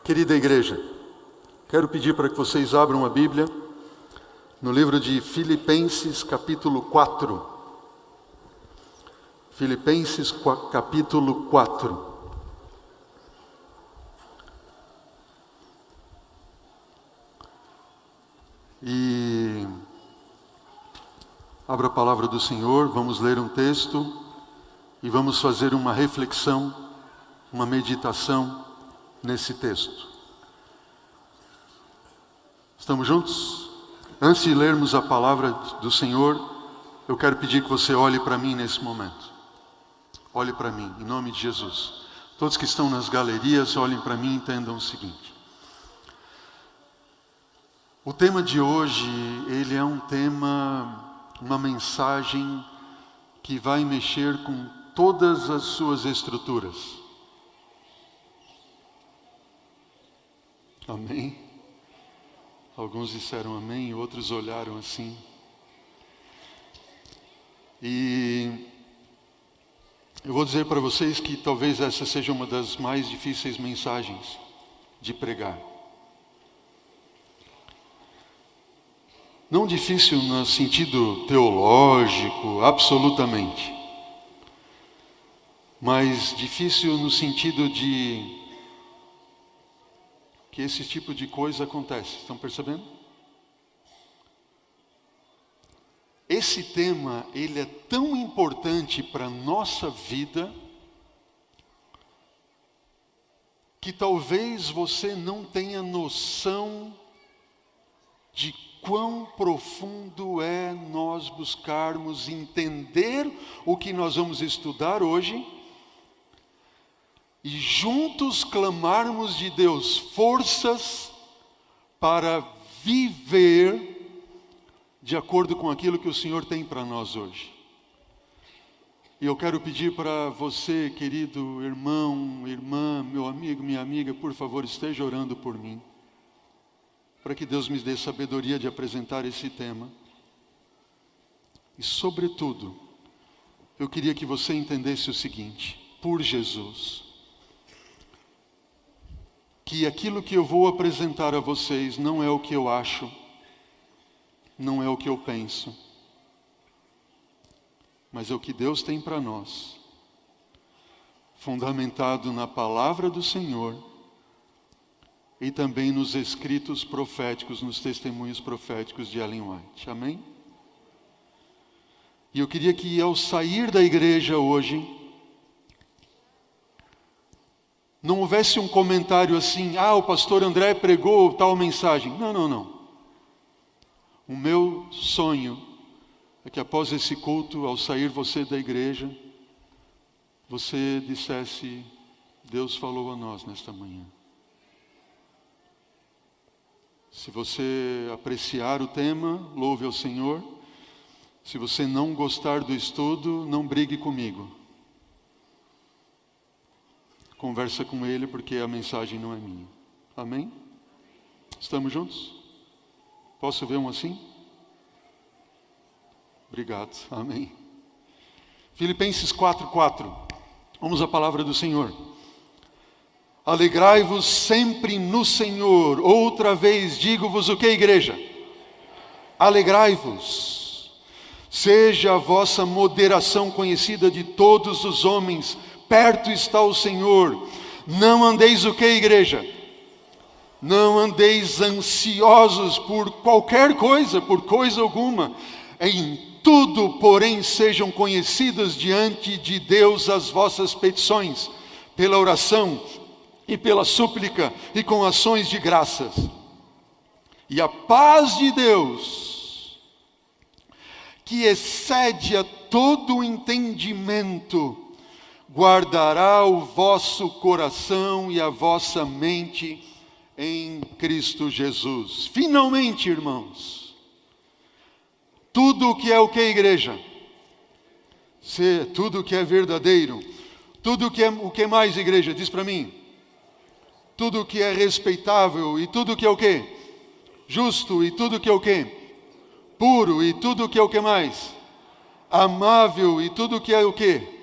Querida igreja, quero pedir para que vocês abram a Bíblia no livro de Filipenses, capítulo 4. Filipenses, capítulo 4. E abra a palavra do Senhor, vamos ler um texto e vamos fazer uma reflexão, uma meditação nesse texto. Estamos juntos? Antes de lermos a palavra do Senhor, eu quero pedir que você olhe para mim nesse momento. Olhe para mim, em nome de Jesus. Todos que estão nas galerias, olhem para mim e entendam o seguinte. O tema de hoje, ele é um tema, uma mensagem que vai mexer com todas as suas estruturas. Amém? Alguns disseram amém, outros olharam assim. E eu vou dizer para vocês que talvez essa seja uma das mais difíceis mensagens de pregar. Não difícil no sentido teológico, absolutamente. Mas difícil no sentido de que esse tipo de coisa acontece. Estão percebendo? Esse tema, ele é tão importante para a nossa vida que talvez você não tenha noção de quão profundo é nós buscarmos entender o que nós vamos estudar hoje e juntos clamarmos de Deus forças para viver de acordo com aquilo que o Senhor tem para nós hoje. E eu quero pedir para você, querido irmão, irmã, meu amigo, minha amiga, por favor, esteja orando por mim, para que Deus me dê sabedoria de apresentar esse tema. E, sobretudo, eu queria que você entendesse o seguinte, por Jesus, que aquilo que eu vou apresentar a vocês não é o que eu acho, não é o que eu penso, mas é o que Deus tem para nós, fundamentado na palavra do Senhor e também nos escritos proféticos, nos testemunhos proféticos de Ellen White. Amém? E eu queria que ao sair da igreja hoje, não houvesse um comentário assim, o pastor André pregou tal mensagem. Não. O meu sonho é que após esse culto, ao sair você da igreja, você dissesse, Deus falou a nós nesta manhã. Se você apreciar o tema, louve ao Senhor. Se você não gostar do estudo, não brigue comigo. Conversa com ele, porque a mensagem não é minha. Amém? Estamos juntos? Posso ver um assim? Obrigado. Amém. Filipenses 4:4. Vamos à palavra do Senhor. Alegrai-vos sempre no Senhor. Outra vez digo-vos o que, igreja? Alegrai-vos. Seja a vossa moderação conhecida de todos os homens. Perto está o Senhor. Não andeis o que, igreja? Não andeis ansiosos por qualquer coisa, por coisa alguma. Em tudo, porém, sejam conhecidas diante de Deus as vossas petições, pela oração e pela súplica e com ações de graças. E a paz de Deus, que excede a todo o entendimento, guardará o vosso coração e a vossa mente em Cristo Jesus. Finalmente, irmãos, tudo o que é o que, igreja? Tudo o que é verdadeiro, tudo o que mais, igreja? Diz para mim. Tudo o que é respeitável e tudo o que é o que? Justo e tudo o que é o que? Puro e tudo o que é o que mais? Amável e tudo o que é o que?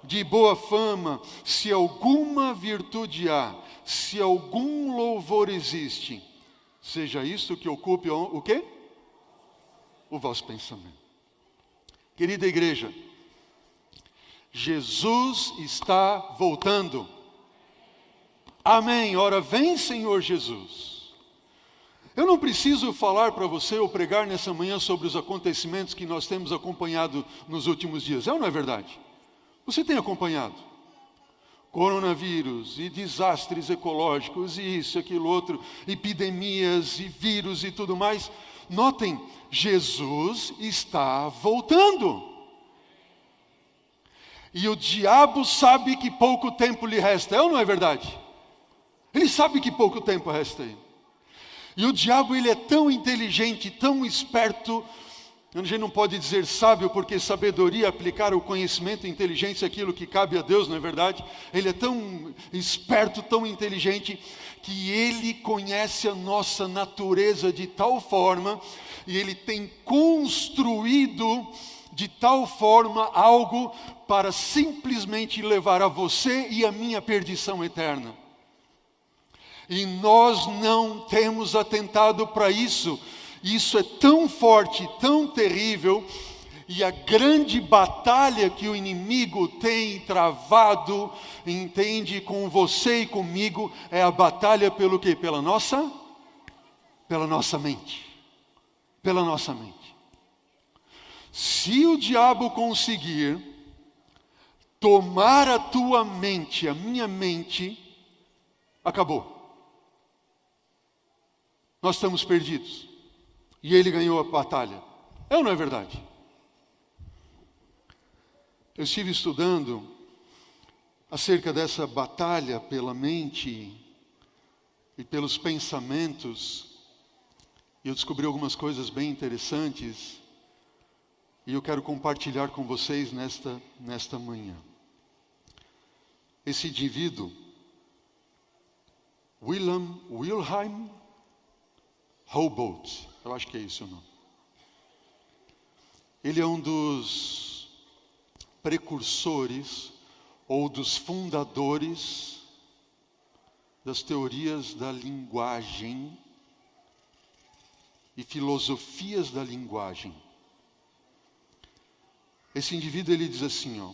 De boa fama, se alguma virtude há, se algum louvor existe, seja isto que ocupe o quê? O vosso pensamento. Querida igreja, Jesus está voltando. Amém. Ora, vem, Senhor Jesus. Eu não preciso falar para você ou pregar nessa manhã sobre os acontecimentos que nós temos acompanhado nos últimos dias. É ou não é verdade? Você tem acompanhado? Coronavírus e desastres ecológicos e isso, aquilo, outro, epidemias e vírus e tudo mais. Notem, Jesus está voltando. E o diabo sabe que pouco tempo lhe resta. É ou não é verdade? Ele sabe que pouco tempo resta aí. E o diabo, ele é tão inteligente, tão esperto. A gente não pode dizer sábio, porque sabedoria, aplicar o conhecimento e inteligência é aquilo que cabe a Deus, não é verdade? Ele é tão esperto, tão inteligente, que ele conhece a nossa natureza de tal forma, e ele tem construído de tal forma algo para simplesmente levar a você e a minha perdição eterna. E nós não temos atentado para isso. Isso é tão forte, tão terrível, e a grande batalha que o inimigo tem travado, entende, com você e comigo, é a batalha pelo quê? Pela nossa mente. Pela nossa mente. Se o diabo conseguir tomar a tua mente, a minha mente, acabou. Nós estamos perdidos. E ele ganhou a batalha. É ou não é verdade? Eu estive estudando acerca dessa batalha pela mente e pelos pensamentos. E eu descobri algumas coisas bem interessantes. E eu quero compartilhar com vocês nesta manhã. Esse indivíduo, Wilhelm Humboldt, eu acho que é esse o nome. Ele é um dos precursores ou dos fundadores das teorias da linguagem e filosofias da linguagem. Esse indivíduo, ele diz assim,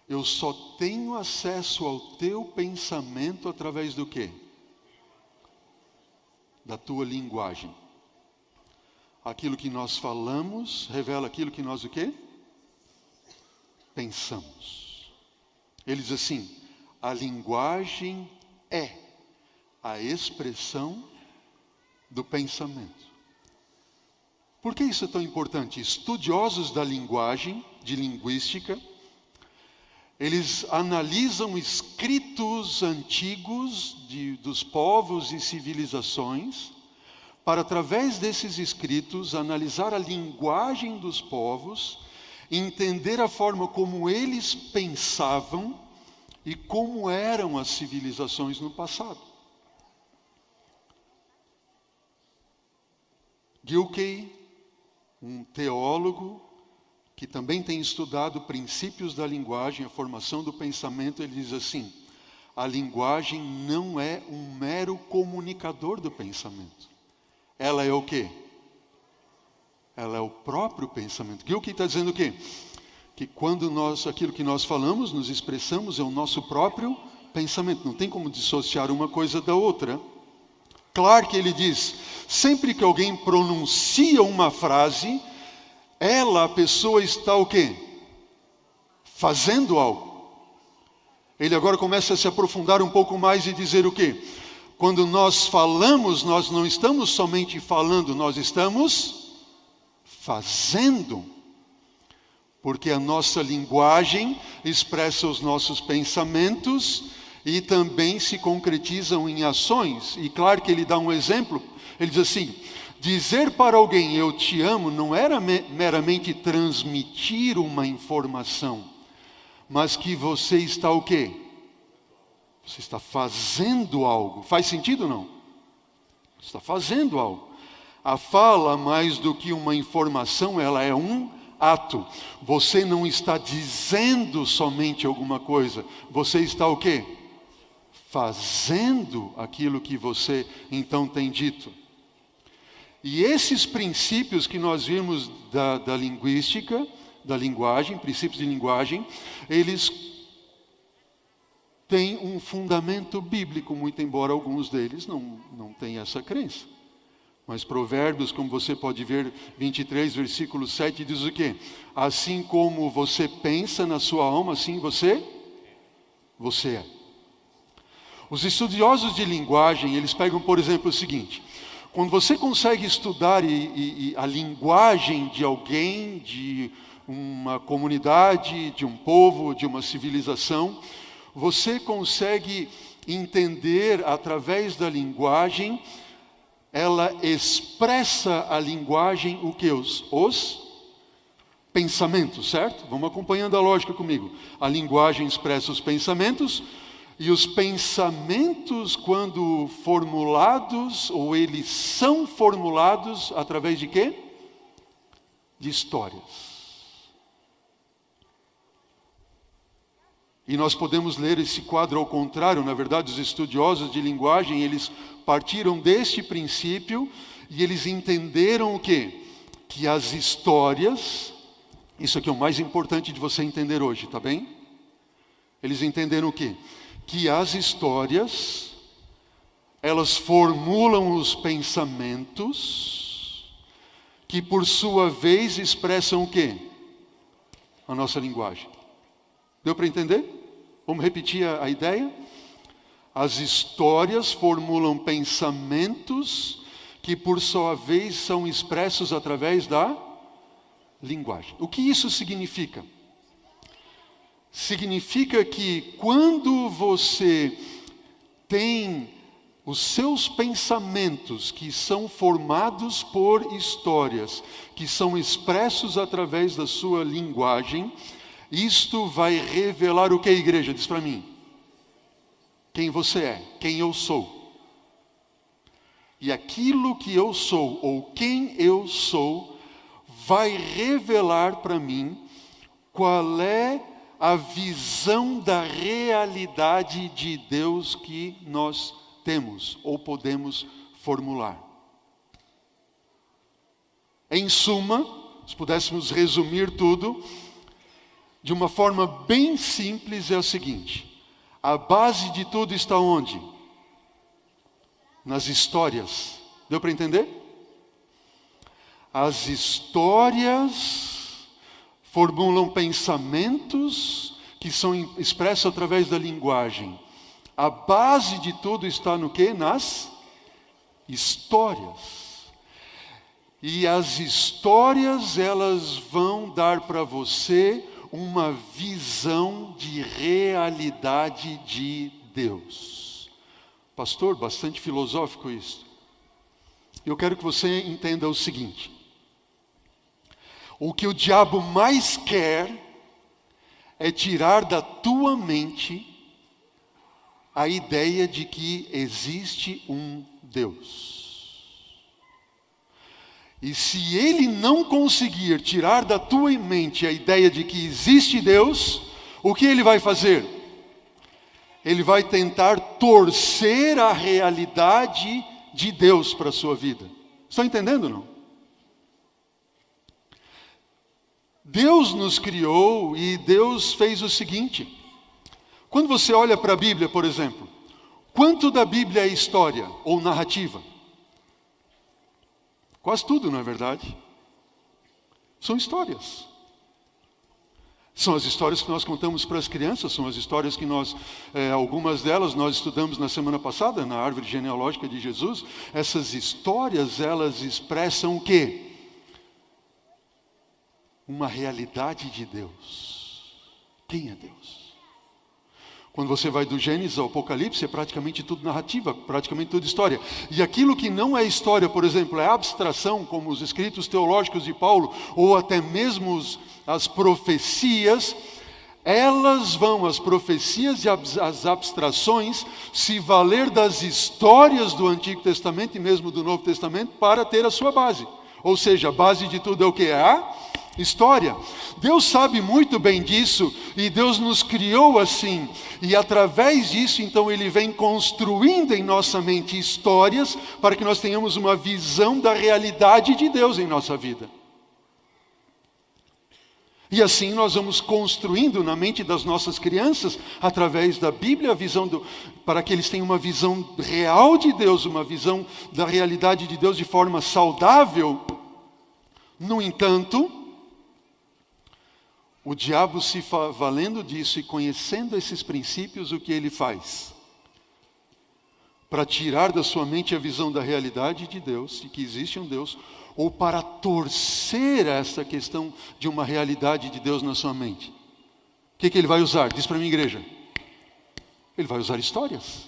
eu só tenho acesso ao teu pensamento através do quê? Da tua linguagem. Aquilo que nós falamos revela aquilo que nós o quê? Pensamos. Ele diz assim, a linguagem é a expressão do pensamento. Por que isso é tão importante? Estudiosos da linguagem, de linguística, eles analisam escritos antigos dos povos e civilizações, para através desses escritos analisar a linguagem dos povos, entender a forma como eles pensavam e como eram as civilizações no passado. Gilkey, um teólogo que também tem estudado princípios da linguagem, a formação do pensamento, ele diz assim, a linguagem não é um mero comunicador do pensamento. Ela é o quê? Ela é o próprio pensamento. Gilkey está dizendo o quê? Que quando aquilo que nós falamos, nos expressamos, é o nosso próprio pensamento. Não tem como dissociar uma coisa da outra. Claro que ele diz, sempre que alguém pronuncia uma frase, a pessoa está o quê? Fazendo algo. Ele agora começa a se aprofundar um pouco mais e dizer o quê? Quando nós falamos, nós não estamos somente falando, nós estamos fazendo. Porque a nossa linguagem expressa os nossos pensamentos e também se concretizam em ações. E claro que ele dá um exemplo, ele diz assim, dizer para alguém eu te amo não era meramente transmitir uma informação, mas que você está o quê? Você está fazendo algo. Faz sentido ou não? Você está fazendo algo. A fala, mais do que uma informação, ela é um ato. Você não está dizendo somente alguma coisa. Você está o quê? fazendo aquilo que você então tem dito. E esses princípios que nós vimos da linguística, da linguagem, princípios de linguagem, eles têm um fundamento bíblico, muito embora alguns deles não tenham essa crença. Mas Provérbios, como você pode ver, 23, versículo 7, diz o quê? Assim como você pensa na sua alma, assim você é. Os estudiosos de linguagem, eles pegam, por exemplo, o seguinte: quando você consegue estudar a linguagem de alguém, de uma comunidade, de um povo, de uma civilização, você consegue entender através da linguagem. Ela expressa a linguagem, o que? Os pensamentos, certo? Vamos acompanhando a lógica comigo. A linguagem expressa os pensamentos, e os pensamentos, quando formulados, ou eles são formulados, através de quê? De histórias. E nós podemos ler esse quadro ao contrário. Na verdade, os estudiosos de linguagem, eles partiram deste princípio e eles entenderam o quê? Que as histórias, isso aqui é o mais importante de você entender hoje, tá bem? Eles entenderam o quê? Que as histórias, elas formulam os pensamentos, que por sua vez expressam o quê? A nossa linguagem. Deu para entender? Vamos repetir a ideia? As histórias formulam pensamentos que por sua vez são expressos através da linguagem. O que isso significa? Significa que quando você tem os seus pensamentos que são formados por histórias, que são expressos através da sua linguagem, isto vai revelar o que, igreja? Diz para mim. Quem você é, quem eu sou. E aquilo que eu sou, ou quem eu sou, vai revelar para mim qual é a visão da realidade de Deus que nós temos, ou podemos formular. Em suma, se pudéssemos resumir tudo, de uma forma bem simples, é o seguinte: a base de tudo está onde? Nas histórias. Deu para entender? As histórias formulam pensamentos que são expressos através da linguagem. A base de tudo está no quê? Nas histórias. E as histórias, elas vão dar para você uma visão de realidade de Deus. Pastor, bastante filosófico isso. Eu quero que você entenda o seguinte: o que o diabo mais quer é tirar da tua mente a ideia de que existe um Deus. E se ele não conseguir tirar da tua mente a ideia de que existe Deus, o que ele vai fazer? Ele vai tentar torcer a realidade de Deus para a sua vida. Estão entendendo, não? Deus nos criou e Deus fez o seguinte: quando você olha para a Bíblia, por exemplo, quanto da Bíblia é história ou narrativa? Quase tudo, não é verdade? São histórias. São as histórias que nós contamos para as crianças, são as histórias que algumas delas nós estudamos na semana passada, na árvore genealógica de Jesus. Essas histórias, elas expressam o quê? Uma realidade de Deus. Quem é Deus? Quando você vai do Gênesis ao Apocalipse, é praticamente tudo narrativa, praticamente tudo história. E aquilo que não é história, por exemplo, é abstração, como os escritos teológicos de Paulo, ou até mesmo as profecias, as profecias e as abstrações, se valer das histórias do Antigo Testamento e mesmo do Novo Testamento, para ter a sua base. Ou seja, a base de tudo é o que? É a história. Deus sabe muito bem disso e Deus nos criou assim. E através disso, então, Ele vem construindo em nossa mente histórias para que nós tenhamos uma visão da realidade de Deus em nossa vida. E assim nós vamos construindo na mente das nossas crianças, através da Bíblia, para que eles tenham uma visão real de Deus, uma visão da realidade de Deus de forma saudável. No entanto, o diabo se valendo disso e conhecendo esses princípios, o que ele faz? Para tirar da sua mente a visão da realidade de Deus, de que existe um Deus, ou para torcer essa questão de uma realidade de Deus na sua mente. O que ele vai usar? Diz para mim, igreja. Ele vai usar histórias.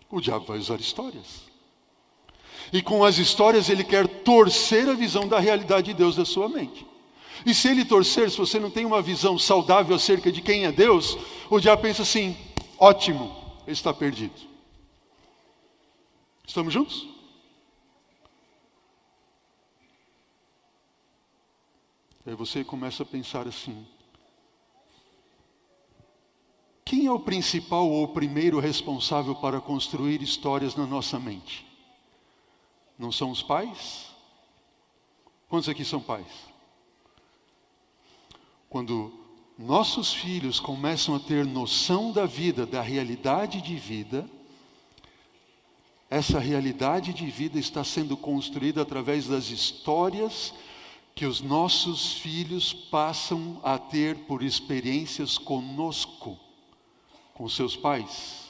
O diabo vai usar histórias. E com as histórias ele quer torcer a visão da realidade de Deus da sua mente. E se ele torcer, se você não tem uma visão saudável acerca de quem é Deus, o diabo pensa assim, ótimo, ele está perdido. Estamos juntos? Aí você começa a pensar assim, quem é o principal ou o primeiro responsável para construir histórias na nossa mente? Não são os pais? Quantos aqui são pais? Quando nossos filhos começam a ter noção da vida, da realidade de vida, essa realidade de vida está sendo construída através das histórias que os nossos filhos passam a ter por experiências conosco, com seus pais.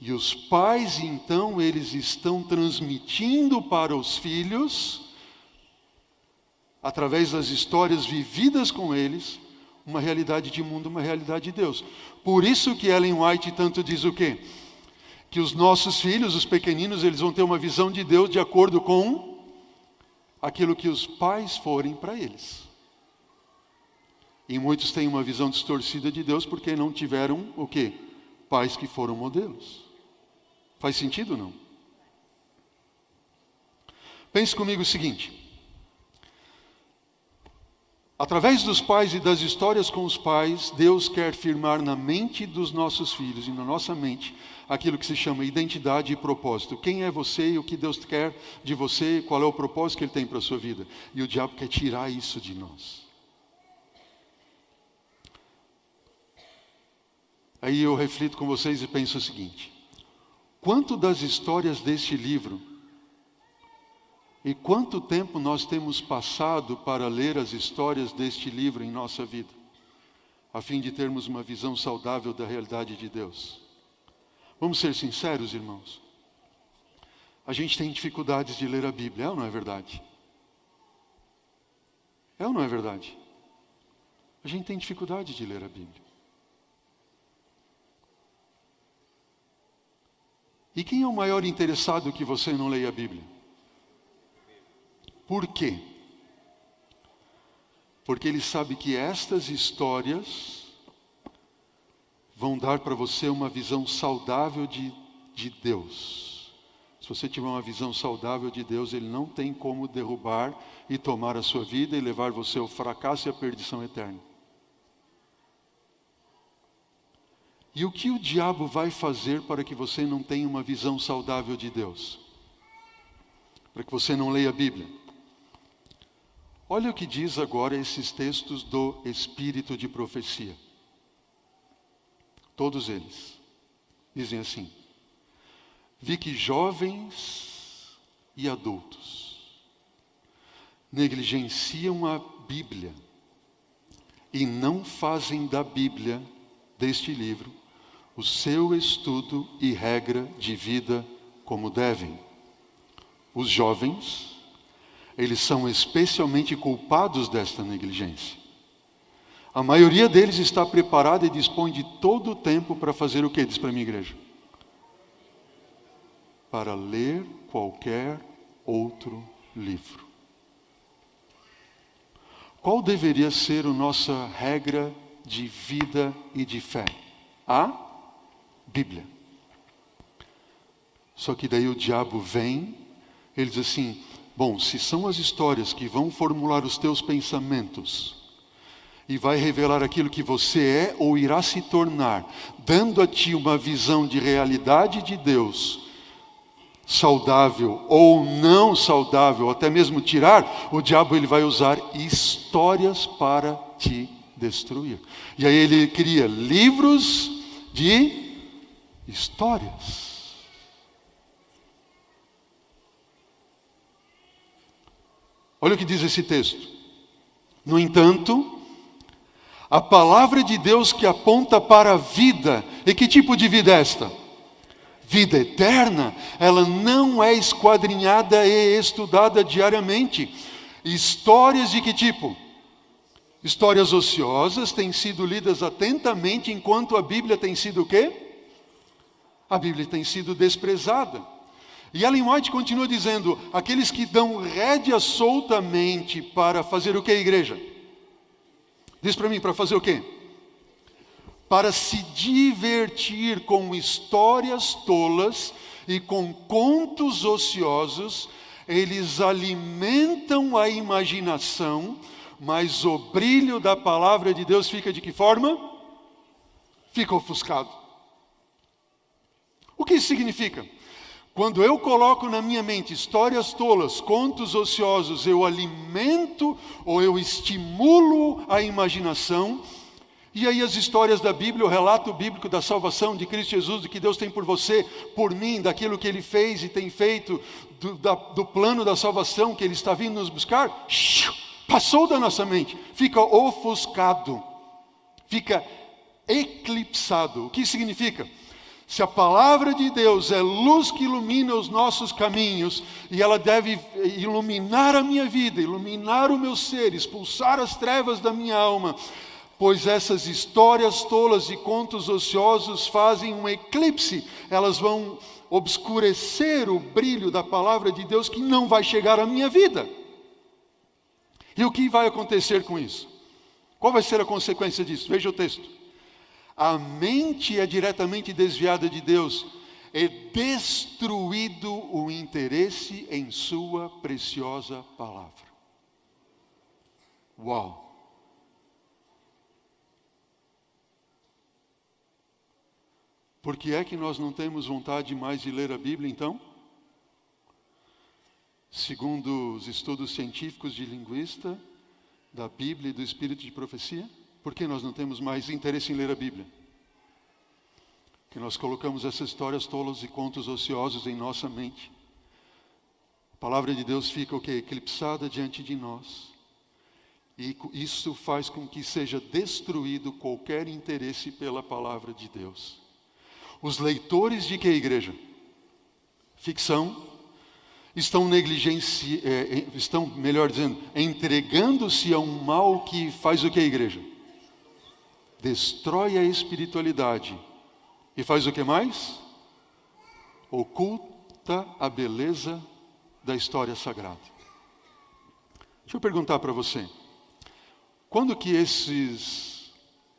E os pais, então, eles estão transmitindo para os filhos, através das histórias vividas com eles, uma realidade de mundo, uma realidade de Deus. Por isso que Ellen White tanto diz o quê? Que os nossos filhos, os pequeninos, eles vão ter uma visão de Deus de acordo com aquilo que os pais forem para eles. E muitos têm uma visão distorcida de Deus porque não tiveram o quê? Pais que foram modelos. Faz sentido ou não? Pense comigo o seguinte. Através dos pais e das histórias com os pais, Deus quer firmar na mente dos nossos filhos e na nossa mente aquilo que se chama identidade e propósito. Quem é você e o que Deus quer de você, qual é o propósito que Ele tem para a sua vida. E o diabo quer tirar isso de nós. Aí eu reflito com vocês e penso o seguinte. Quanto das histórias deste livro e quanto tempo nós temos passado para ler as histórias deste livro em nossa vida, a fim de termos uma visão saudável da realidade de Deus? Vamos ser sinceros, irmãos. A gente tem dificuldades de ler a Bíblia, é ou não é verdade? É ou não é verdade? A gente tem dificuldade de ler a Bíblia. E quem é o maior interessado que você não leia a Bíblia? Por quê? Porque ele sabe que estas histórias vão dar para você uma visão saudável de Deus. Se você tiver uma visão saudável de Deus, Ele não tem como derrubar e tomar a sua vida e levar você ao fracasso e à perdição eterna. E o que o diabo vai fazer para que você não tenha uma visão saudável de Deus? Para que você não leia a Bíblia? Olha o que diz agora esses textos do Espírito de Profecia. Todos eles dizem assim: vi que jovens e adultos negligenciam a Bíblia e não fazem da Bíblia, deste livro, o seu estudo e regra de vida como devem. Os jovens, eles são especialmente culpados desta negligência. A maioria deles está preparada e dispõe de todo o tempo para fazer o que? Diz para a minha igreja. Para ler qualquer outro livro. Qual deveria ser a nossa regra de vida e de fé? A Bíblia. Só que daí o diabo vem, ele diz assim: Bom, se são as histórias que vão formular os teus pensamentos e vai revelar aquilo que você é ou irá se tornar, dando a ti uma visão de realidade de Deus, saudável ou não saudável, até mesmo tirar, o diabo ele vai usar histórias para te destruir. E aí ele cria livros de histórias. Olha o que diz esse texto. No entanto, a palavra de Deus que aponta para a vida, e que tipo de vida é esta? Vida eterna, ela não é esquadrinhada e estudada diariamente. Histórias de que tipo? Histórias ociosas têm sido lidas atentamente, enquanto a Bíblia tem sido o quê? A Bíblia tem sido desprezada. E Ellen White continua dizendo, aqueles que dão rédea soltamente para fazer o que, igreja? Diz para mim, para fazer o quê? Para se divertir com histórias tolas e com contos ociosos, eles alimentam a imaginação, mas o brilho da palavra de Deus fica de que forma? Fica ofuscado. O que isso significa? Quando eu coloco na minha mente histórias tolas, contos ociosos, eu alimento ou eu estimulo a imaginação. E aí as histórias da Bíblia, o relato bíblico da salvação de Cristo Jesus, do que Deus tem por você, por mim, daquilo que Ele fez e tem feito, do plano da salvação que Ele está vindo nos buscar, passou da nossa mente, fica ofuscado, fica eclipsado. O que significa? Se a palavra de Deus é luz que ilumina os nossos caminhos, e ela deve iluminar a minha vida, iluminar o meu ser, expulsar as trevas da minha alma, pois essas histórias tolas e contos ociosos fazem um eclipse, elas vão obscurecer o brilho da palavra de Deus que não vai chegar à minha vida. E o que vai acontecer com isso? Qual vai ser a consequência disso? Veja o texto. A mente é diretamente desviada de Deus, é destruído o interesse em sua preciosa palavra. Uau! Por que é que nós não temos vontade mais de ler a Bíblia, então? Segundo os estudos científicos de linguista, da Bíblia e do Espírito de profecia, por que nós não temos mais interesse em ler a Bíblia? Que nós colocamos essas histórias tolas e contos ociosos em nossa mente. A palavra de Deus fica o quê? Eclipsada diante de nós. E isso faz com que seja destruído qualquer interesse pela palavra de Deus. Os leitores de que, igreja? Ficção. Estão melhor dizendo, entregando-se a um mal que faz o que, igreja? Destrói a espiritualidade. E faz o que mais? Oculta a beleza da história sagrada. Deixa eu perguntar para você. Quando que esses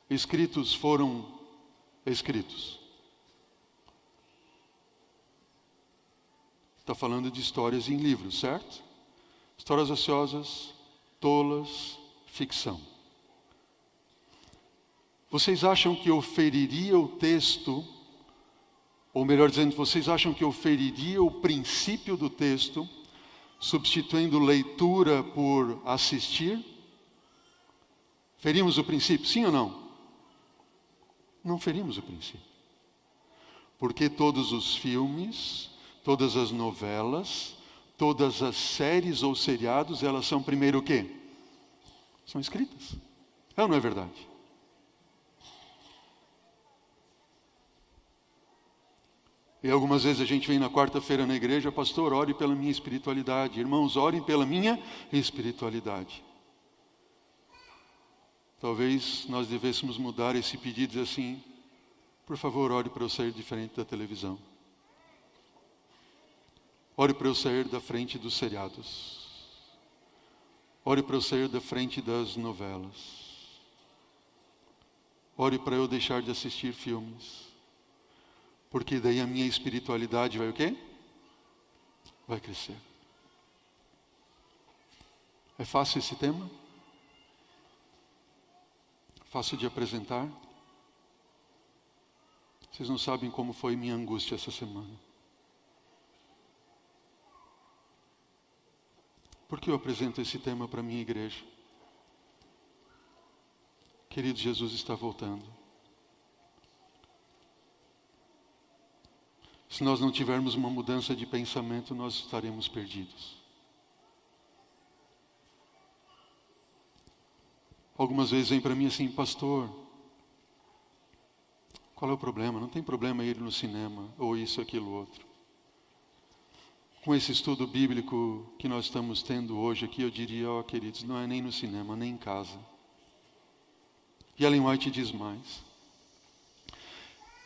escritos foram escritos? Está falando de histórias em livros, certo? Histórias ociosas, tolas, ficção. Vocês acham que eu feriria o texto, ou melhor dizendo, vocês acham que eu feriria o princípio do texto, substituindo leitura por assistir? Ferimos o princípio, sim ou não? Não ferimos o princípio. Porque todos os filmes, todas as novelas, todas as séries ou seriados, elas são primeiro o quê? São escritas. É ou não é verdade? E algumas vezes a gente vem na quarta-feira na igreja, pastor, ore pela minha espiritualidade. Irmãos, orem pela minha espiritualidade. Talvez nós devêssemos mudar esse pedido e dizer assim, por favor, ore para eu sair diferente da televisão. Ore para eu sair da frente dos seriados. Ore para eu sair da frente das novelas. Ore para eu deixar de assistir filmes. Porque daí a minha espiritualidade vai o quê? Vai crescer. É fácil esse tema? Fácil de apresentar? Vocês não sabem como foi minha angústia essa semana. Por que eu apresento esse tema para a minha igreja? Querido, Jesus está voltando. Se nós não tivermos uma mudança de pensamento, nós estaremos perdidos. Algumas vezes vem para mim assim, pastor, qual é o problema? Não tem problema ir no cinema, ou isso, aquilo, outro. Com esse estudo bíblico que nós estamos tendo hoje aqui, eu diria, queridos, não é nem no cinema, nem em casa. E Ellen White diz mais.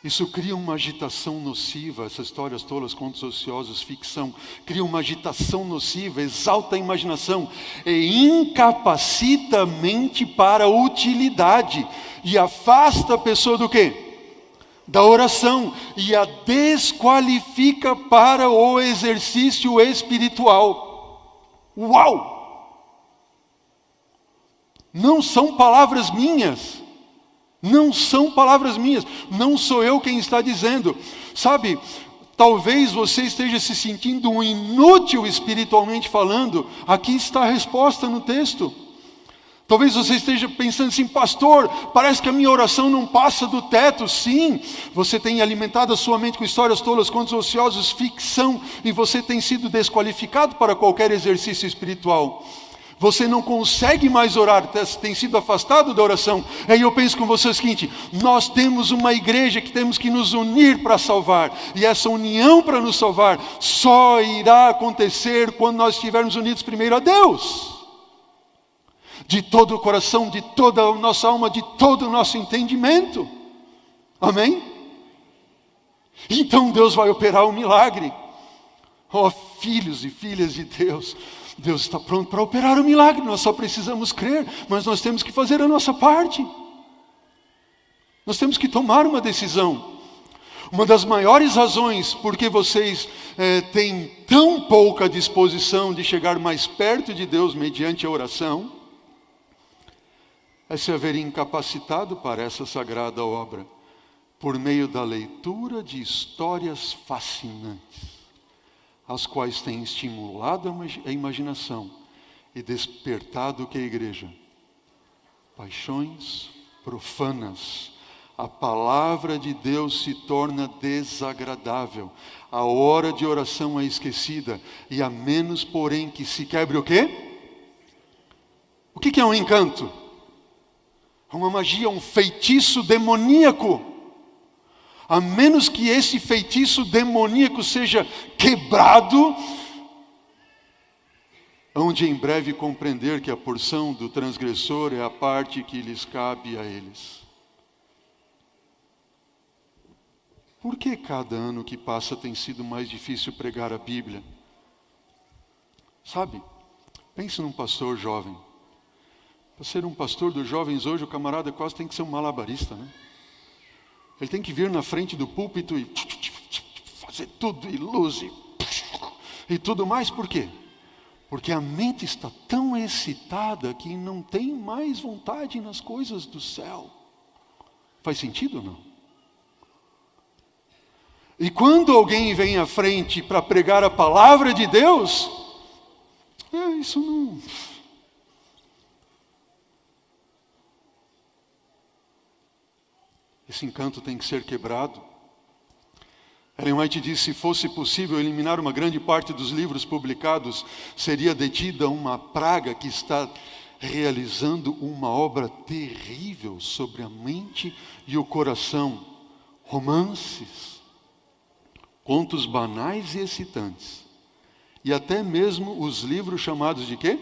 Isso cria uma agitação nociva, essas histórias tolas, contos ociosos, ficção, cria uma agitação nociva, exalta a imaginação e incapacita a mente para a utilidade e afasta a pessoa do quê? Da oração, e a desqualifica para o exercício espiritual. Uau! Não são palavras minhas. Não são palavras minhas, não sou eu quem está dizendo. Sabe, talvez você esteja se sentindo um inútil espiritualmente falando. Aqui está a resposta no texto. Talvez você esteja pensando assim, pastor, parece que a minha oração não passa do teto. Sim, você tem alimentado a sua mente com histórias tolas, contos ociosos, ficção, e você tem sido desqualificado para qualquer exercício espiritual. Você não consegue mais orar, tem sido afastado da oração. Aí eu penso com você o seguinte, nós temos uma igreja que temos que nos unir para salvar. E essa união para nos salvar só irá acontecer quando nós estivermos unidos primeiro a Deus. De todo o coração, de toda a nossa alma, de todo o nosso entendimento. Amém? Então Deus vai operar um milagre. Ó, filhos e filhas de Deus, Deus está pronto para operar o milagre, nós só precisamos crer, mas nós temos que fazer a nossa parte. Nós temos que tomar uma decisão. Uma das maiores razões por que vocês têm tão pouca disposição de chegar mais perto de Deus mediante a oração, é se haver incapacitado para essa sagrada obra, por meio da leitura de histórias fascinantes, as quais têm estimulado a imaginação e despertado o que a igreja? Paixões profanas. A palavra de Deus se torna desagradável. A hora de oração é esquecida. E a menos, porém, que se quebre o quê? O que é um encanto? É uma magia, um feitiço demoníaco. A menos que esse feitiço demoníaco seja quebrado, onde em breve compreender que a porção do transgressor é a parte que lhes cabe a eles. Por que cada ano que passa tem sido mais difícil pregar a Bíblia? Sabe, pense num pastor jovem. Para ser um pastor dos jovens hoje, o camarada quase tem que ser um malabarista, né? Ele tem que vir na frente do púlpito e fazer tudo, e luz, e tudo mais. Por quê? Porque a mente está tão excitada que não tem mais vontade nas coisas do céu. Faz sentido ou não? E quando alguém vem à frente para pregar a palavra de Deus, isso não... Esse encanto tem que ser quebrado. Ellen White diz, se fosse possível eliminar uma grande parte dos livros publicados, seria detida uma praga que está realizando uma obra terrível sobre a mente e o coração. Romances, contos banais e excitantes, e até mesmo os livros chamados de quê?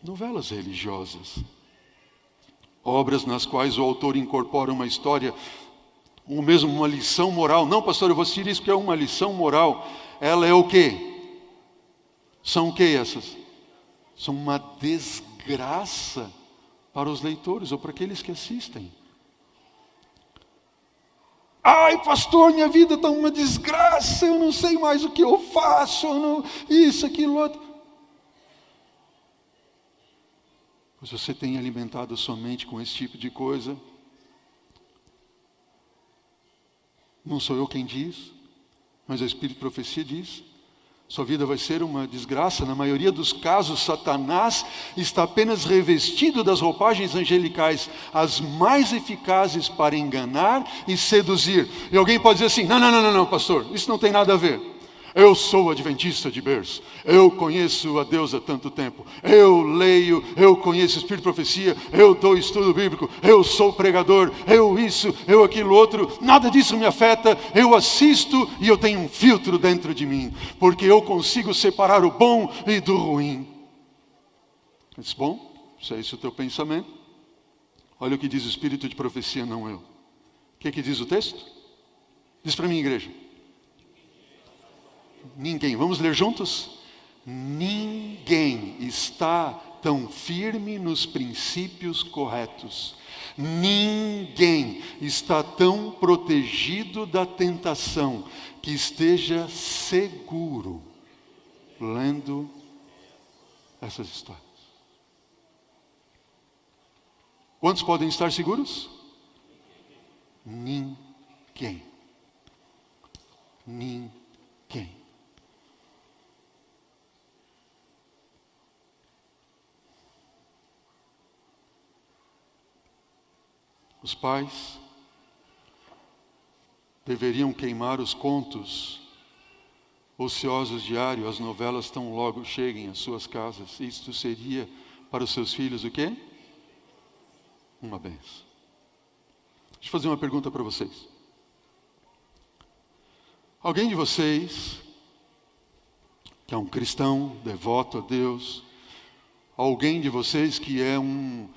Novelas religiosas. Obras nas quais o autor incorpora uma história, ou mesmo uma lição moral. Não, pastor, eu vou assistir isso porque é uma lição moral. Ela é o quê? São o quê essas? São uma desgraça para os leitores ou para aqueles que assistem. Ai, pastor, minha vida está uma desgraça, eu não sei mais o que eu faço, isso, aquilo, outro. Pois você tem alimentado a sua mente com esse tipo de coisa. Não sou eu quem diz, mas o Espírito de Profecia diz. Sua vida vai ser uma desgraça. Na maioria dos casos, Satanás está apenas revestido das roupagens angelicais, as mais eficazes para enganar e seduzir. E alguém pode dizer assim, não, pastor, isso não tem nada a ver. Eu sou adventista de berço, eu conheço a Deus há tanto tempo, eu leio, eu conheço o Espírito de Profecia, eu dou estudo bíblico, eu sou pregador, eu isso, eu aquilo outro, nada disso me afeta, eu assisto e eu tenho um filtro dentro de mim, porque eu consigo separar o bom e do ruim. Mas bom, se é esse o teu pensamento, olha o que diz o Espírito de Profecia, não eu. O que diz o texto? Diz para mim, igreja. Ninguém, vamos ler juntos? Ninguém está tão firme nos princípios corretos. Ninguém está tão protegido da tentação que esteja seguro lendo essas histórias. Quantos podem estar seguros? Ninguém. Ninguém. Os pais deveriam queimar os contos ociosos diários, as novelas tão logo cheguem às suas casas. Isto seria para os seus filhos o quê? Uma bênção. Deixa eu fazer uma pergunta para vocês. Alguém de vocês, que é um cristão, devoto a Deus, alguém de vocês que é um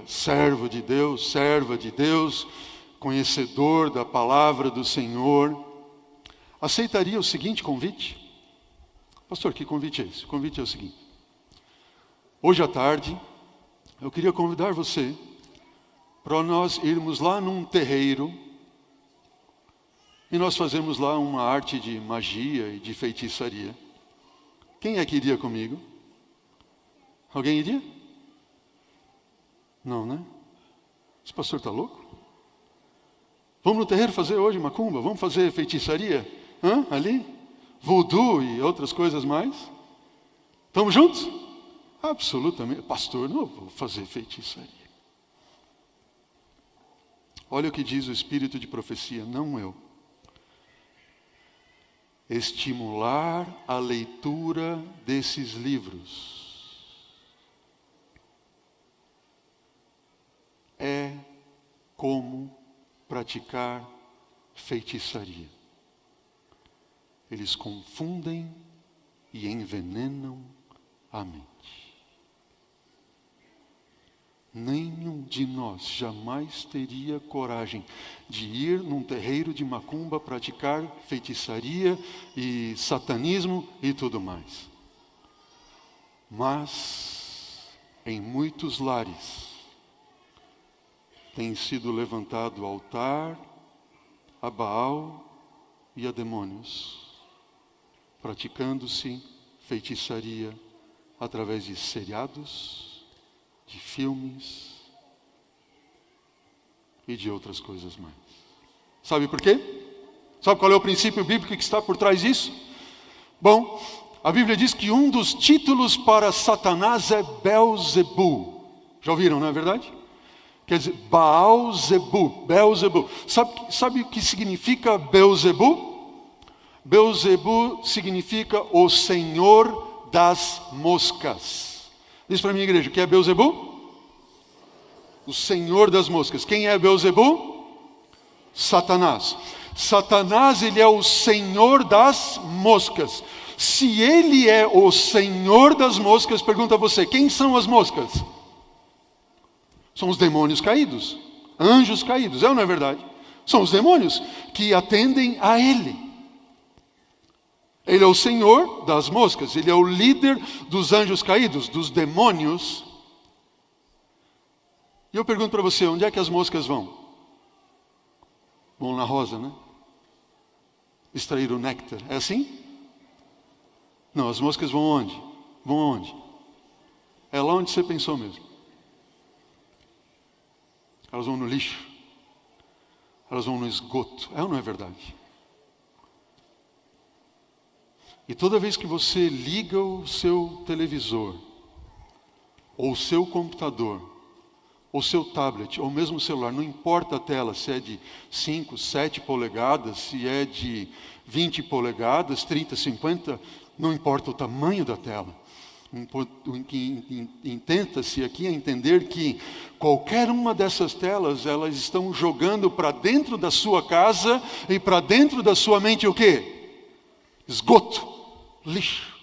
servo de Deus, serva de Deus, conhecedor da palavra do Senhor, aceitaria o seguinte convite? Pastor, que convite é esse? O convite é o seguinte. Hoje à tarde, eu queria convidar você para nós irmos lá num terreiro e nós fazemos lá uma arte de magia e de feitiçaria. Quem é que iria comigo? Alguém iria? Não, né? Esse pastor está louco? Vamos no terreiro fazer hoje macumba? Vamos fazer feitiçaria? Ali? Voodoo e outras coisas mais? Estamos juntos? Absolutamente. Pastor, não vou fazer feitiçaria. Olha o que diz o Espírito de Profecia, não eu. Estimular a leitura desses livros é como praticar feitiçaria. Eles confundem e envenenam a mente. Nenhum de nós jamais teria coragem de ir num terreiro de macumba praticar feitiçaria e satanismo e tudo mais. Mas, em muitos lares, tem sido levantado altar a Baal e a demônios, praticando-se feitiçaria através de seriados, de filmes e de outras coisas mais. Sabe por quê? Sabe qual é o princípio bíblico que está por trás disso? Bom, a Bíblia diz que um dos títulos para Satanás é Belzebu. Já ouviram, não é verdade? Quer dizer, Baal-zebu, Belzebu. Sabe o que significa Belzebu? Belzebu significa o Senhor das moscas. Diz para a minha igreja, o que é Belzebu? O Senhor das moscas. Quem é Belzebu? Satanás. Satanás, ele é o Senhor das moscas. Se ele é o Senhor das moscas, pergunta a você, quem são as moscas? São os demônios caídos, anjos caídos, é ou não é verdade? São os demônios que atendem a ele. Ele é o Senhor das moscas, ele é o líder dos anjos caídos, dos demônios. E eu pergunto para você, onde é que as moscas vão? Vão na rosa, né? Extrair o néctar, é assim? Não, as moscas vão onde? Vão onde? É lá onde você pensou mesmo. Elas vão no lixo. Elas vão no esgoto. É ou não é verdade? E toda vez que você liga o seu televisor, ou o seu computador, ou o seu tablet, ou mesmo o celular, não importa a tela, se é de 5, 7 polegadas, se é de 20 polegadas, 30, 50, não importa o tamanho da tela. Intenta-se aqui a entender que qualquer uma dessas telas, elas estão jogando para dentro da sua casa e para dentro da sua mente o quê? Esgoto, lixo.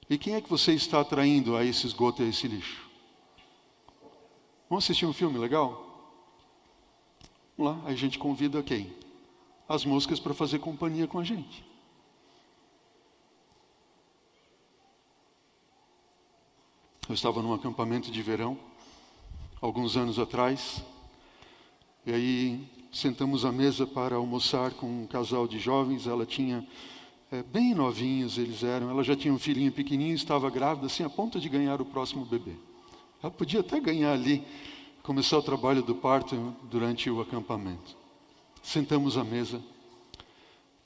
E quem é que você está atraindo a esse esgoto e a esse lixo? Vamos assistir um filme legal? Vamos lá, aí a gente convida quem? As moscas para fazer companhia com a gente. Eu estava num acampamento de verão, alguns anos atrás, e aí sentamos à mesa para almoçar com um casal de jovens. Ela tinha, bem novinhos eles eram, ela já tinha um filhinho pequenininho, estava grávida, assim, a ponto de ganhar o próximo bebê. Ela podia até ganhar ali, começar o trabalho do parto durante o acampamento. Sentamos à mesa,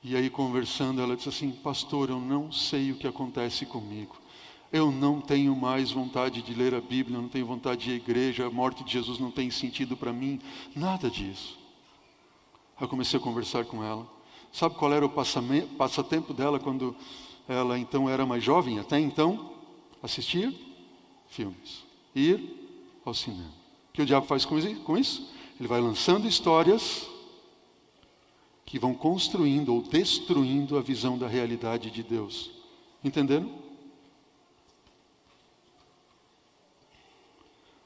e aí conversando, ela disse assim: pastor, eu não sei o que acontece comigo. Eu não tenho mais vontade de ler a Bíblia, eu não tenho vontade de ir à igreja, a morte de Jesus não tem sentido para mim, nada disso. Eu comecei a conversar com ela. Sabe qual era o passatempo dela quando ela então era mais jovem? Até então, assistir filmes, ir ao cinema. O que o diabo faz com isso? Ele vai lançando histórias que vão construindo ou destruindo a visão da realidade de Deus. Entenderam?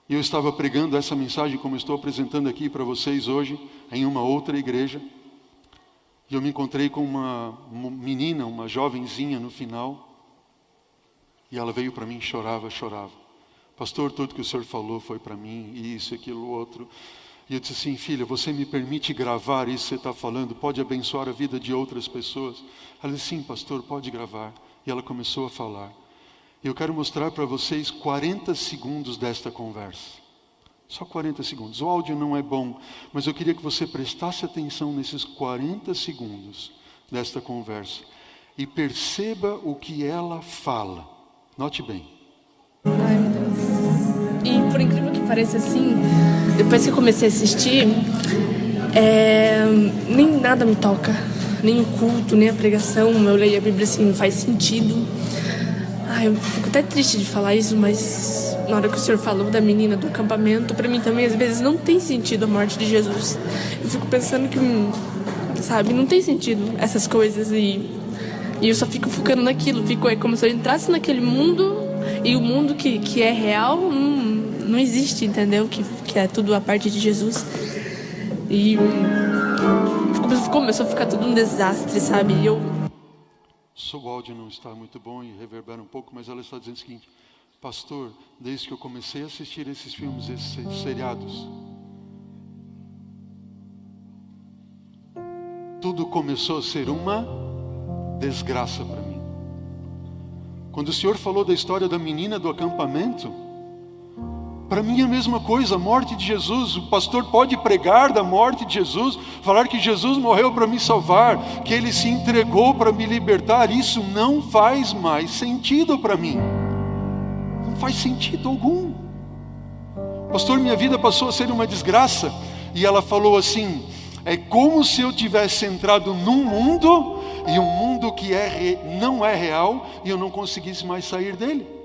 E eu estava pregando essa mensagem como estou apresentando aqui para vocês hoje, em uma outra igreja. E eu me encontrei com uma menina, uma jovenzinha no final. E ela veio para mim, chorava. Pastor, tudo que o senhor falou foi para mim, isso, aquilo, outro. E eu disse assim: filha, você me permite gravar isso que você está falando? Pode abençoar a vida de outras pessoas? Ela disse: sim, pastor, pode gravar. E ela começou a falar. Eu quero mostrar para vocês 40 segundos desta conversa. Só 40 segundos. O áudio não é bom, mas eu queria que você prestasse atenção nesses 40 segundos desta conversa e perceba o que ela fala. Note bem. Ai, meu Deus. E por incrível que pareça, assim, depois que eu comecei a assistir, nem nada me toca. Nem o culto, nem a pregação. Eu leio a Bíblia assim, não faz sentido. Eu fico até triste de falar isso, mas na hora que o senhor falou da menina do acampamento, pra mim também às vezes não tem sentido a morte de Jesus. Eu fico pensando que, sabe, não tem sentido essas coisas e eu só fico focando naquilo. É como se eu entrasse naquele mundo e o mundo que é real não existe, entendeu? Que é tudo a parte de Jesus. E começou a ficar tudo um desastre, sabe? E O áudio não está muito bom e reverbera um pouco, mas ela está dizendo o seguinte: pastor, desde que eu comecei a assistir esses filmes, esses seriados, tudo começou a ser uma desgraça para mim. Quando o senhor falou da história da menina do acampamento, para mim é a mesma coisa, a morte de Jesus. O pastor pode pregar da morte de Jesus, falar que Jesus morreu para me salvar, que Ele se entregou para me libertar. Isso não faz mais sentido para mim. Não faz sentido algum. Pastor, minha vida passou a ser uma desgraça. E ela falou assim: é como se eu tivesse entrado num mundo, e um mundo que não é real, e eu não conseguisse mais sair dele.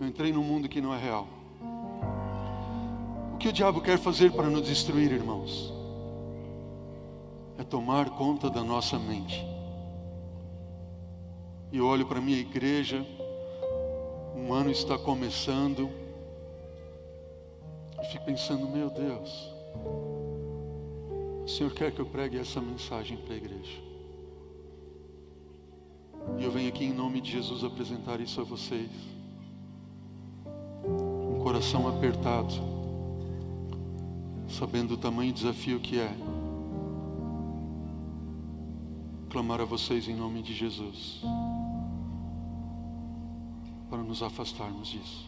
Eu entrei num mundo que não é real. O que o diabo quer fazer para nos destruir, irmãos? É tomar conta da nossa mente. E eu olho para a minha igreja, um ano está começando, e fico pensando: meu Deus, o Senhor quer que eu pregue essa mensagem para a igreja. E eu venho aqui em nome de Jesus apresentar isso a vocês. Coração apertado, sabendo o tamanho do desafio que é. clamar a vocês em nome de Jesus, para nos afastarmos disso.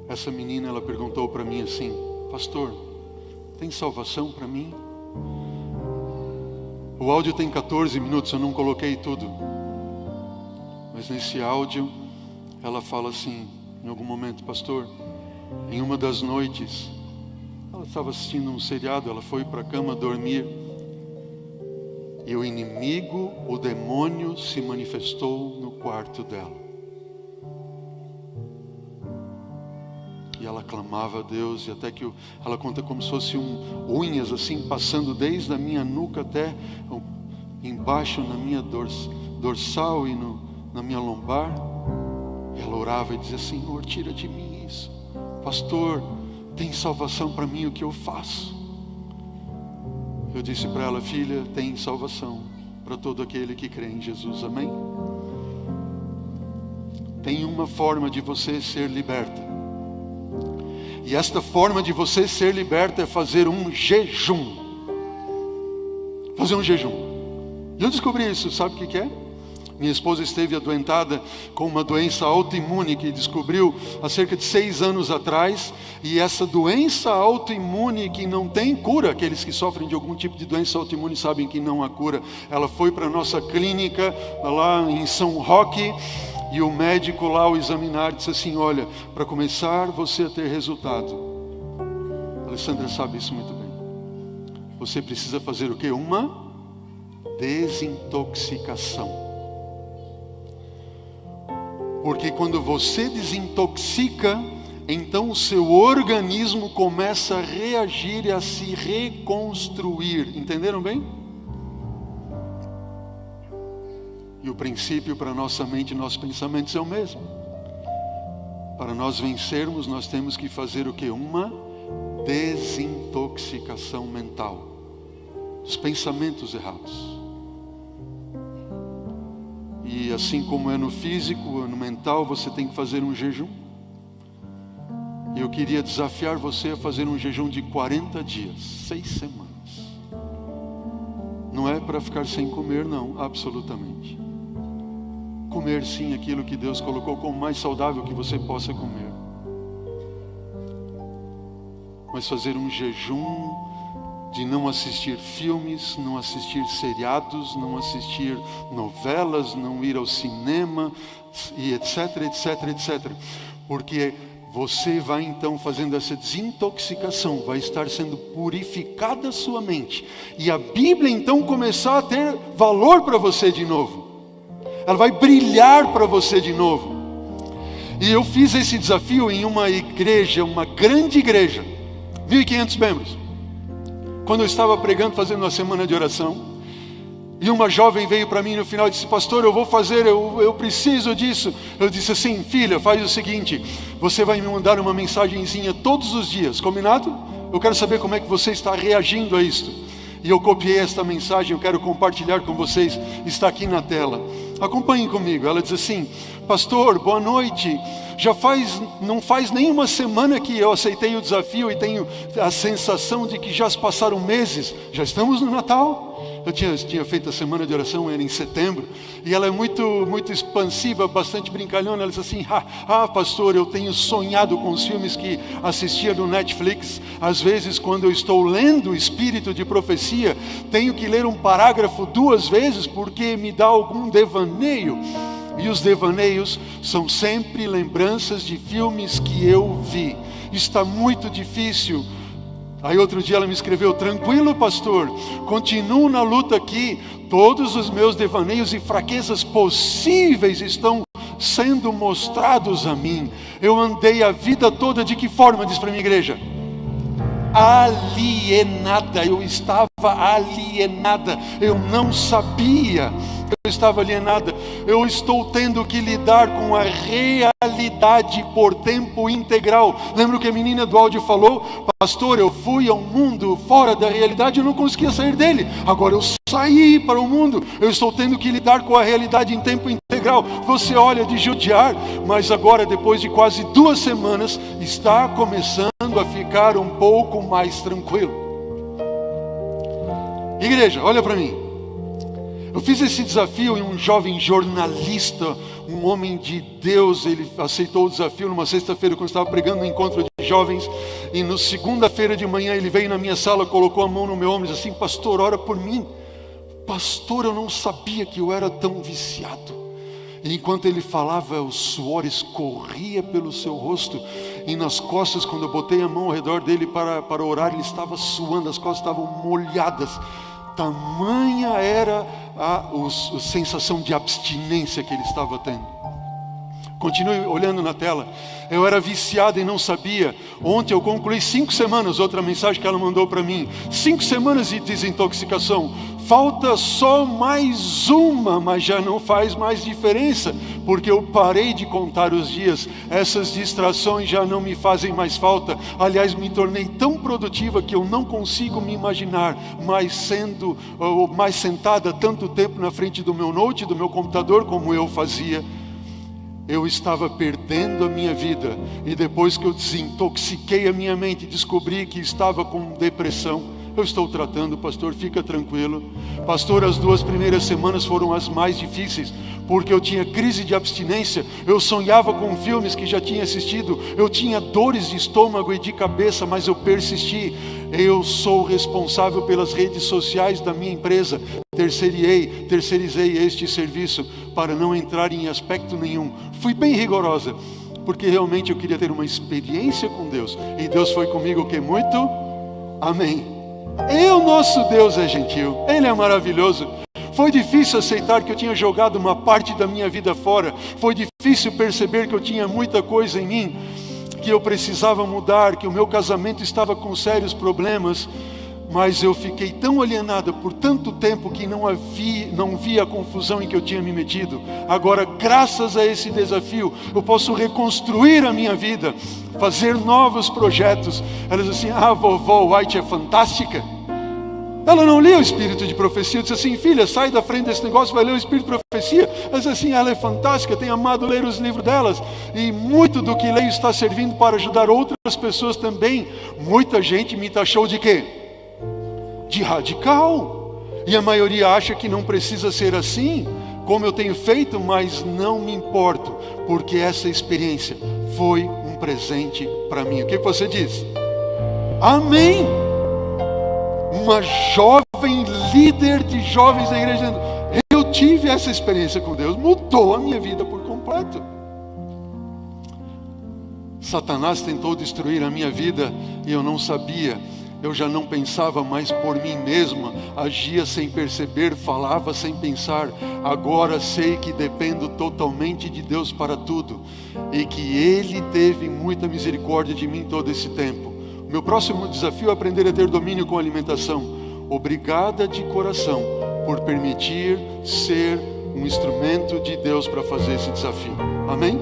Essa menina, ela perguntou para mim assim: pastor, tem salvação para mim? O áudio tem 14 minutos, eu não coloquei tudo. Mas nesse áudio, ela fala assim, em algum momento: pastor, em uma das noites, ela estava assistindo um seriado, ela foi para a cama dormir, e o inimigo, o demônio, se manifestou no quarto dela. E ela clamava a Deus, e até que ela conta como se fosse unhas assim, passando desde a minha nuca até embaixo na minha dorsal e na minha lombar. E ela orava e dizia: Senhor, tira de mim isso. Pastor, tem salvação para mim, o que eu faço? Eu disse para ela: filha, tem salvação para todo aquele que crê em Jesus, amém? Tem uma forma de você ser liberta. E esta forma de você ser liberta é fazer um jejum. Fazer um jejum. E eu descobri isso, sabe o que é? Minha esposa esteve adoentada com uma doença autoimune que descobriu há cerca de 6 anos atrás. E essa doença autoimune que não tem cura, aqueles que sofrem de algum tipo de doença autoimune sabem que não há cura. Ela foi para a nossa clínica lá em São Roque. E o médico lá ao examinar disse assim: olha, para começar você a ter resultado, a Alessandra sabe isso muito bem, você precisa fazer o quê? Uma desintoxicação. Porque quando você desintoxica, então o seu organismo começa a reagir e a se reconstruir. Entenderam bem? E o princípio para nossa mente e nossos pensamentos é o mesmo. Para nós vencermos, nós temos que fazer o quê? Uma desintoxicação mental. Os pensamentos errados. E assim como é no físico, no mental, você tem que fazer um jejum. E eu queria desafiar você a fazer um jejum de 40 dias, 6 semanas. Não é para ficar sem comer, não, absolutamente. Comer sim aquilo que Deus colocou como mais saudável que você possa comer. Mas fazer um jejum de não assistir filmes, não assistir seriados, não assistir novelas, não ir ao cinema, e etc, etc, etc. Porque você vai então fazendo essa desintoxicação, vai estar sendo purificada a sua mente. E a Bíblia então começar a ter valor para você de novo. Ela vai brilhar para você de novo. E eu fiz esse desafio em uma igreja, uma grande igreja, 1.500 membros. Quando eu estava pregando, fazendo uma semana de oração, e uma jovem veio para mim no final e disse: pastor, eu vou fazer, eu preciso disso. Eu disse assim: filha, faz o seguinte, você vai me mandar uma mensagenzinha todos os dias, combinado? Eu quero saber como é que você está reagindo a isto. E eu copiei esta mensagem, eu quero compartilhar com vocês, está aqui na tela. Acompanhem comigo. Ela diz assim: pastor, boa noite. Não faz nem uma semana que eu aceitei o desafio e tenho a sensação de que já se passaram meses. Já estamos no Natal. Eu tinha feito a semana de oração, era em setembro. E ela é muito expansiva, bastante brincalhona. Ela diz assim: pastor, eu tenho sonhado com os filmes que assistia no Netflix. Às vezes, quando eu estou lendo o Espírito de Profecia, tenho que ler um parágrafo 2 vezes, porque me dá algum devaneio. E os devaneios são sempre lembranças de filmes que eu vi. Está muito difícil. Aí outro dia ela me escreveu: tranquilo, pastor, continuo na luta aqui. Todos os meus devaneios e fraquezas possíveis estão sendo mostrados a mim. Eu andei a vida toda de que forma? Diz para a minha igreja: alienada. Eu estava alienada. Eu não sabia. Eu estava alienada. Eu estou tendo que lidar com a realidade por tempo integral. Lembra o que a menina do áudio falou? Pastor, eu fui ao mundo fora da realidade, eu não conseguia sair dele. Agora eu saí para o mundo. Eu estou tendo que lidar com a realidade em tempo integral. degrau, você olha de judiar, mas agora, depois de quase 2 semanas, está começando a ficar um pouco mais tranquilo. Igreja, olha para mim. Eu fiz esse desafio e um jovem jornalista, um homem de Deus, ele aceitou o desafio numa sexta-feira, quando eu estava pregando no encontro de jovens, e na segunda-feira de manhã ele veio na minha sala, colocou a mão no meu ombro e disse assim: pastor, ora por mim. Pastor, eu não sabia que eu era tão viciado. E enquanto ele falava, o suor escorria pelo seu rosto, e nas costas, quando eu botei a mão ao redor dele para orar, ele estava suando, as costas estavam molhadas. Tamanha era a sensação de abstinência que ele estava tendo. Continue olhando na tela. Eu era viciado e não sabia. Ontem eu concluí 5 semanas, outra mensagem que ela mandou para mim. 5 semanas de desintoxicação. Falta só mais uma, mas já não faz mais diferença, porque eu parei de contar os dias. Essas distrações já não me fazem mais falta. Aliás, me tornei tão produtiva que eu não consigo me imaginar mais sentada tanto tempo na frente do meu note, do meu computador, como eu fazia. Eu estava perdendo a minha vida, e depois que eu desintoxiquei a minha mente, descobri que estava com depressão. Eu estou tratando, pastor, fica tranquilo. Pastor, as 2 primeiras semanas foram as mais difíceis, porque eu tinha crise de abstinência, eu sonhava com filmes que já tinha assistido, eu tinha dores de estômago e de cabeça, mas eu persisti. Eu sou responsável pelas redes sociais da minha empresa, terceirizei este serviço para não entrar em aspecto nenhum. Fui bem rigorosa, porque realmente eu queria ter uma experiência com Deus, e Deus foi comigo que muito, amém. O nosso Deus é gentil, Ele é maravilhoso. Foi difícil aceitar que eu tinha jogado uma parte da minha vida fora. Foi difícil perceber que eu tinha muita coisa em mim, que eu precisava mudar, que o meu casamento estava com sérios problemas. Mas eu fiquei tão alienada por tanto tempo que não via a confusão em que eu tinha me metido. Agora, graças a esse desafio, eu posso reconstruir a minha vida, fazer novos projetos. Ela diz assim: vovó White é fantástica. Ela não lia o Espírito de Profecia. Eu disse assim: filha, sai da frente desse negócio, vai ler o Espírito de Profecia. Ela diz assim: ela é fantástica, tenho amado ler os livros delas, e muito do que leio está servindo para ajudar outras pessoas também. Muita gente me taxou de quê? De radical, e a maioria acha que não precisa ser assim, como eu tenho feito, mas não me importo, porque essa experiência foi um presente para mim. O que você diz? Amém. Uma jovem líder de jovens da igreja dizendo: eu tive essa experiência com Deus, mudou a minha vida por completo. Satanás tentou destruir a minha vida e eu não sabia. Eu já não pensava mais por mim mesma, agia sem perceber, falava sem pensar. Agora sei que dependo totalmente de Deus para tudo, e que Ele teve muita misericórdia de mim todo esse tempo. O meu próximo desafio é aprender a ter domínio com a alimentação. Obrigada de coração por permitir ser um instrumento de Deus para fazer esse desafio. Amém?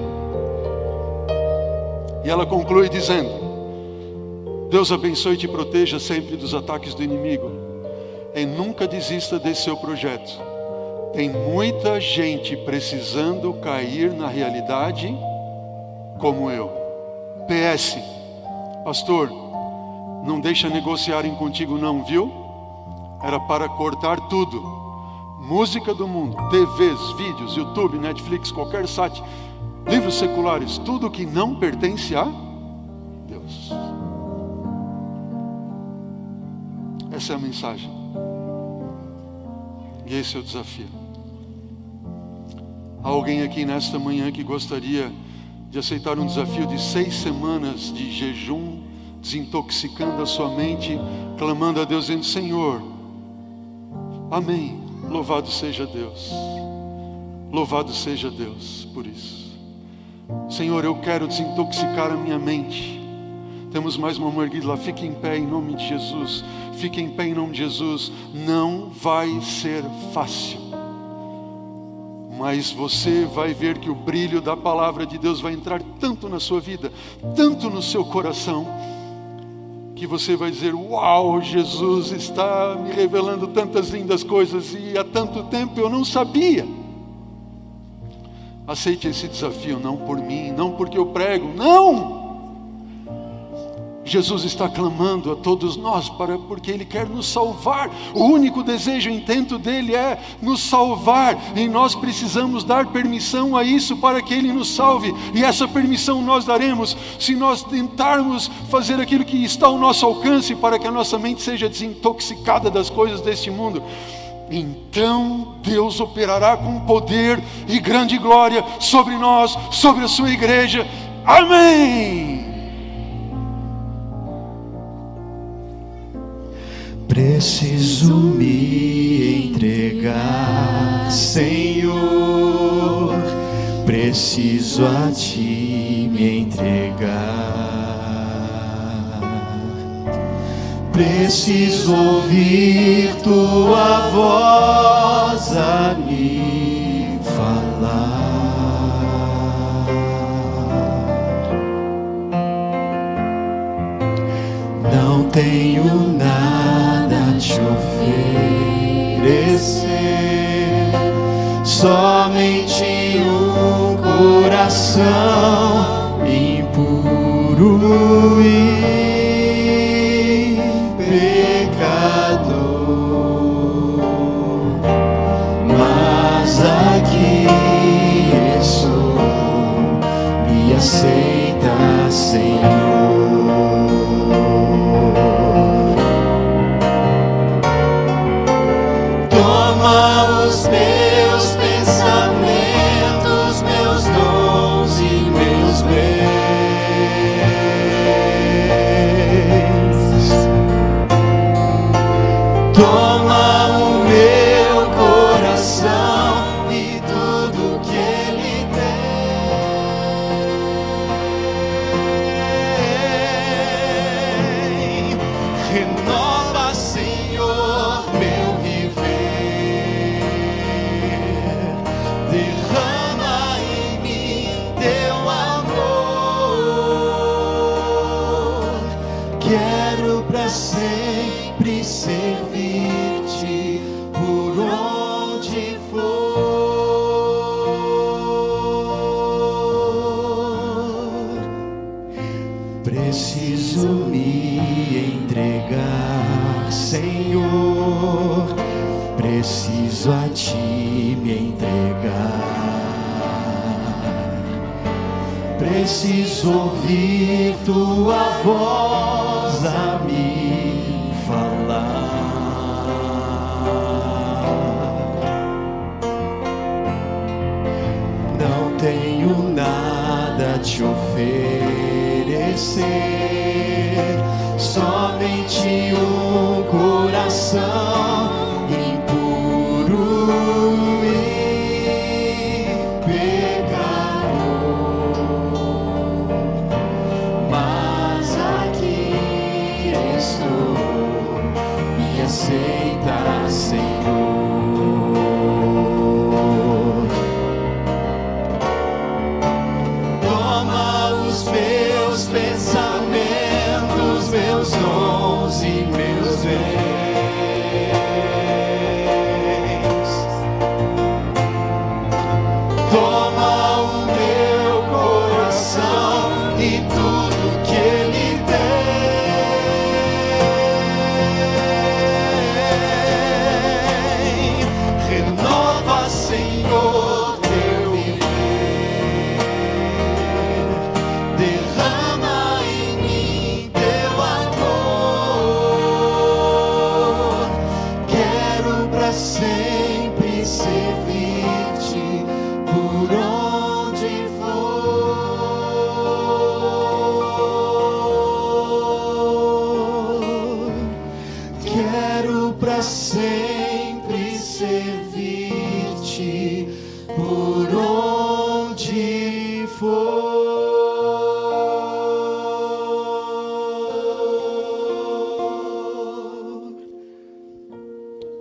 E ela conclui dizendo: Deus abençoe e te proteja sempre dos ataques do inimigo. E nunca desista desse seu projeto. Tem muita gente precisando cair na realidade como eu. PS, pastor, não deixa negociarem contigo não, viu? Era para cortar tudo. Música do mundo, TVs, vídeos, YouTube, Netflix, qualquer site, livros seculares, tudo que não pertence a Deus. Essa é a mensagem. E esse é o desafio. Há alguém aqui nesta manhã que gostaria de aceitar um desafio de 6 semanas de jejum, desintoxicando a sua mente, clamando a Deus, dizendo: Senhor, amém, louvado seja Deus. Louvado seja Deus por isso. Senhor, eu quero desintoxicar a minha mente. Temos mais uma mão erguida lá. Fique em pé em nome de Jesus. Fique em pé em nome de Jesus. Não vai ser fácil, mas você vai ver que o brilho da palavra de Deus vai entrar tanto na sua vida, tanto no seu coração, que você vai dizer: uau, Jesus está me revelando tantas lindas coisas, e há tanto tempo eu não sabia. Aceite esse desafio, não por mim, não porque eu prego, não! Jesus está clamando a todos nós porque Ele quer nos salvar. O único desejo e intento dEle é nos salvar, e nós precisamos dar permissão a isso para que Ele nos salve, e essa permissão nós daremos se nós tentarmos fazer aquilo que está ao nosso alcance para que a nossa mente seja desintoxicada das coisas deste mundo. Então Deus operará com poder e grande glória sobre nós, sobre a sua igreja. Amém! Preciso me entregar, Senhor, preciso a Ti me entregar. Preciso ouvir Tua voz a me falar. Não tenho nada a te oferecer, somente um coração impuro e pecador. Mas aqui estou, me aceita, Senhor. Toma os meus pensamentos, meus dons e meus bens. Toma o meu coração e tudo que ele tem. Renova, Senhor, meu viver. Derrama em mim teu amor. Quero pra sempre servir-te por onde for. Preciso me entregar, Senhor, preciso a Ti me entregar. Preciso ouvir Tua voz a me falar. Não tenho nada a te oferecer, somente um coração impuro e pecador. Mas aqui estou, me aceita, Senhor. Toma os meus pensamentos, meus dons e meus bens. Toma o meu coração e tudo que ele tem. Renova, Senhor, teu viver. Derrama em mim teu amor. Quero pra sempre servir-te por onde for. Quero pra sempre servir-te por onde for.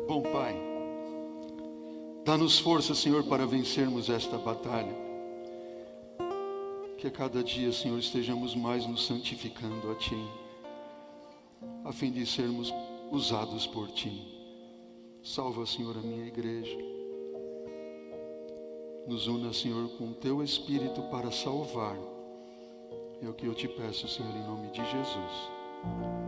Bom Pai, dá-nos força, Senhor, para vencermos esta batalha. Que a cada dia, Senhor, estejamos mais nos santificando a Ti, a fim de sermos usados por Ti. Salva, Senhor, a minha igreja. Nos una, Senhor, com o Teu Espírito para salvar. É o que eu te peço, Senhor, em nome de Jesus.